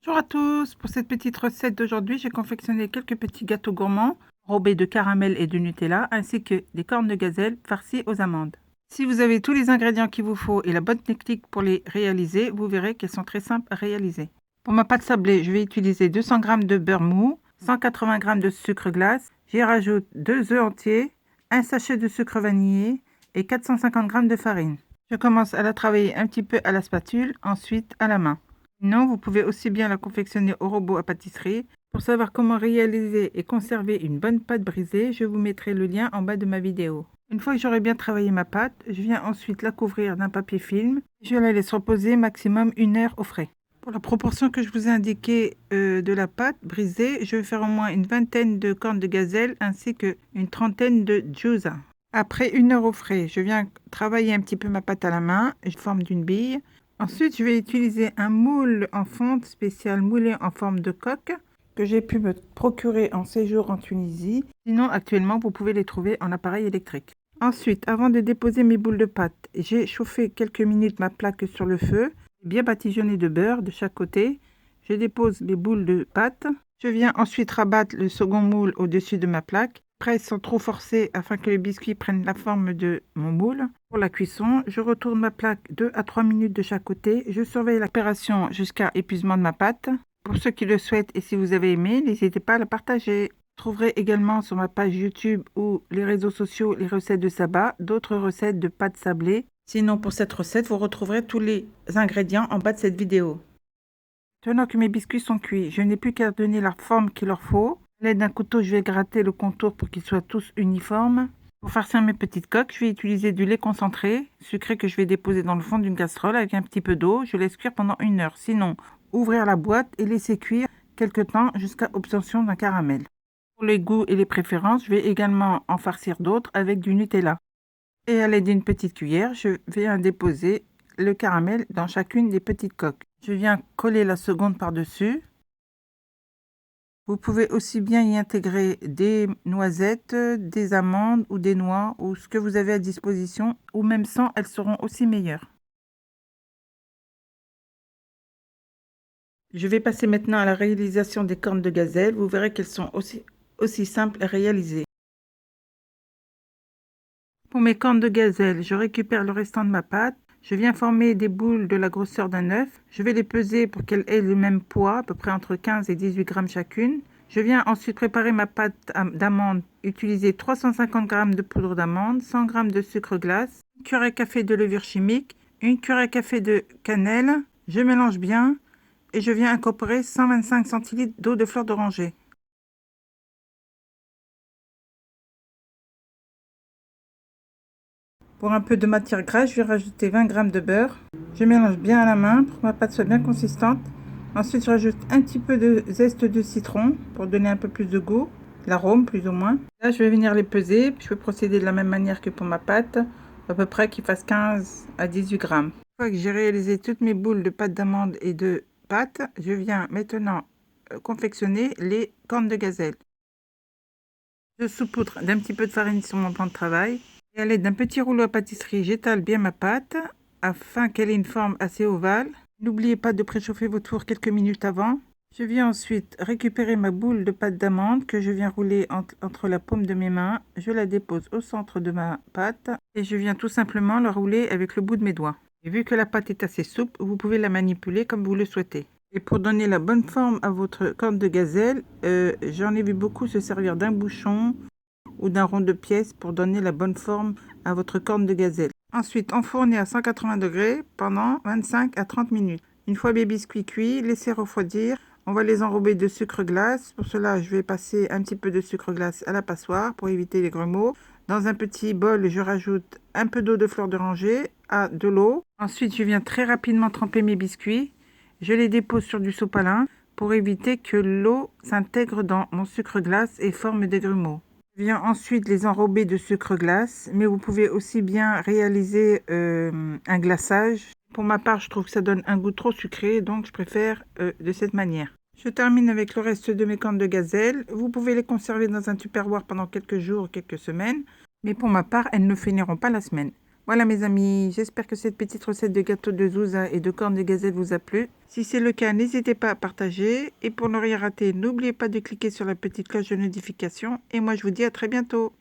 Bonjour à tous, pour cette petite recette d'aujourd'hui, j'ai confectionné quelques petits gâteaux gourmands enrobés de caramel et de Nutella, ainsi que des cornes de gazelle farcies aux amandes. Si vous avez tous les ingrédients qu'il vous faut et la bonne technique pour les réaliser, vous verrez qu'elles sont très simples à réaliser. Pour ma pâte sablée, je vais utiliser 200 g de beurre mou, 180 g de sucre glace, j'y rajoute 2 œufs entiers, un sachet de sucre vanillé et 450 g de farine. Je commence à la travailler un petit peu à la spatule, ensuite à la main. Sinon, vous pouvez aussi bien la confectionner au robot à pâtisserie. Pour savoir comment réaliser et conserver une bonne pâte brisée, je vous mettrai le lien en bas de ma vidéo. Une fois que j'aurai bien travaillé ma pâte, je viens ensuite la couvrir d'un papier film. Je la laisse reposer maximum 1 heure au frais. Pour la proportion que je vous ai indiquée de la pâte brisée, je vais faire au moins une vingtaine de cornes de gazelle ainsi qu'une trentaine de gyoza. Après 1 heure au frais, je viens travailler un petit peu ma pâte à la main, en forme d'une bille. Ensuite, je vais utiliser un moule en fonte spécial moulé en forme de coque que j'ai pu me procurer en séjour en Tunisie. Sinon, actuellement, vous pouvez les trouver en appareil électrique. Ensuite, avant de déposer mes boules de pâte, j'ai chauffé quelques minutes ma plaque sur le feu, bien badigeonnée de beurre de chaque côté. Je dépose mes boules de pâte. Je viens ensuite rabattre le second moule au-dessus de ma plaque. Presse sans trop forcer afin que les biscuits prennent la forme de mon moule. Pour la cuisson, je retourne ma plaque 2 à 3 minutes de chaque côté. Je surveille l'opération jusqu'à épuisement de ma pâte. Pour ceux qui le souhaitent et si vous avez aimé, n'hésitez pas à la partager. Vous trouverez également sur ma page YouTube ou les réseaux sociaux les recettes de Saba, d'autres recettes de pâte sablée. Sinon, pour cette recette, vous retrouverez tous les ingrédients en bas de cette vidéo. Maintenant que mes biscuits sont cuits, je n'ai plus qu'à donner la forme qu'il leur faut. À l'aide d'un couteau, je vais gratter le contour pour qu'ils soient tous uniformes. Pour farcir mes petites coques, je vais utiliser du lait concentré, sucré que je vais déposer dans le fond d'une casserole avec un petit peu d'eau. Je laisse cuire pendant 1 heure. Sinon, ouvrir la boîte et laisser cuire quelque temps jusqu'à obtention d'un caramel. Pour les goûts et les préférences, je vais également en farcir d'autres avec du Nutella. Et à l'aide d'une petite cuillère, je vais déposer le caramel dans chacune des petites coques. Je viens coller la seconde par-dessus. Vous pouvez aussi bien y intégrer des noisettes, des amandes ou des noix ou ce que vous avez à disposition, ou même sans, elles seront aussi meilleures. Je vais passer maintenant à la réalisation des cornes de gazelle. Vous verrez qu'elles sont aussi simples à réaliser. Pour mes cornes de gazelle, je récupère le restant de ma pâte. Je viens former des boules de la grosseur d'un œuf. Je vais les peser pour qu'elles aient le même poids, à peu près entre 15 et 18 grammes chacune. Je viens ensuite préparer ma pâte d'amande. Utiliser 350 g de poudre d'amande, 100 g de sucre glace, 1 cuillère à café de levure chimique, 1 cuillère à café de cannelle. Je mélange bien et je viens incorporer 125 centilitres d'eau de fleur d'oranger. Pour un peu de matière grasse, je vais rajouter 20 g de beurre. Je mélange bien à la main pour que ma pâte soit bien consistante. Ensuite, je rajoute un petit peu de zeste de citron pour donner un peu plus de goût, l'arôme plus ou moins. Là, je vais venir les peser. Je vais procéder de la même manière que pour ma pâte, à peu près qu'il fasse 15 à 18 grammes. Une fois que j'ai réalisé toutes mes boules de pâte d'amande et de pâte, je viens maintenant confectionner les cornes de gazelle. Je saupoudre d'un petit peu de farine sur mon plan de travail. Et à l'aide d'un petit rouleau à pâtisserie, j'étale bien ma pâte afin qu'elle ait une forme assez ovale. N'oubliez pas de préchauffer votre four quelques minutes avant. Je viens ensuite récupérer ma boule de pâte d'amande que je viens rouler entre la paume de mes mains. Je la dépose au centre de ma pâte et je viens tout simplement la rouler avec le bout de mes doigts. Et vu que la pâte est assez souple, vous pouvez la manipuler comme vous le souhaitez. Et pour donner la bonne forme à votre corne de gazelle, j'en ai vu beaucoup se servir d'un bouchon ou d'un rond de pièce pour donner la bonne forme à votre corne de gazelle. Ensuite, enfournez à 180 degrés pendant 25 à 30 minutes. Une fois mes biscuits cuits, laissez refroidir. On va les enrober de sucre glace. Pour cela, je vais passer un petit peu de sucre glace à la passoire pour éviter les grumeaux. Dans un petit bol, je rajoute un peu d'eau de fleur d'oranger à de l'eau. Ensuite, je viens très rapidement tremper mes biscuits. Je les dépose sur du sopalin pour éviter que l'eau s'intègre dans mon sucre glace et forme des grumeaux. Je viens ensuite les enrober de sucre glace, mais vous pouvez aussi bien réaliser un glaçage. Pour ma part, je trouve que ça donne un goût trop sucré, donc je préfère de cette manière. Je termine avec le reste de mes cornes de gazelle. Vous pouvez les conserver dans un tupperware pendant quelques jours, quelques semaines, mais pour ma part, elles ne finiront pas la semaine. Voilà mes amis, j'espère que cette petite recette de gâteau de zouza et de cornes de gazelle vous a plu. Si c'est le cas, n'hésitez pas à partager. Et pour ne rien rater, n'oubliez pas de cliquer sur la petite cloche de notification. Et moi je vous dis à très bientôt.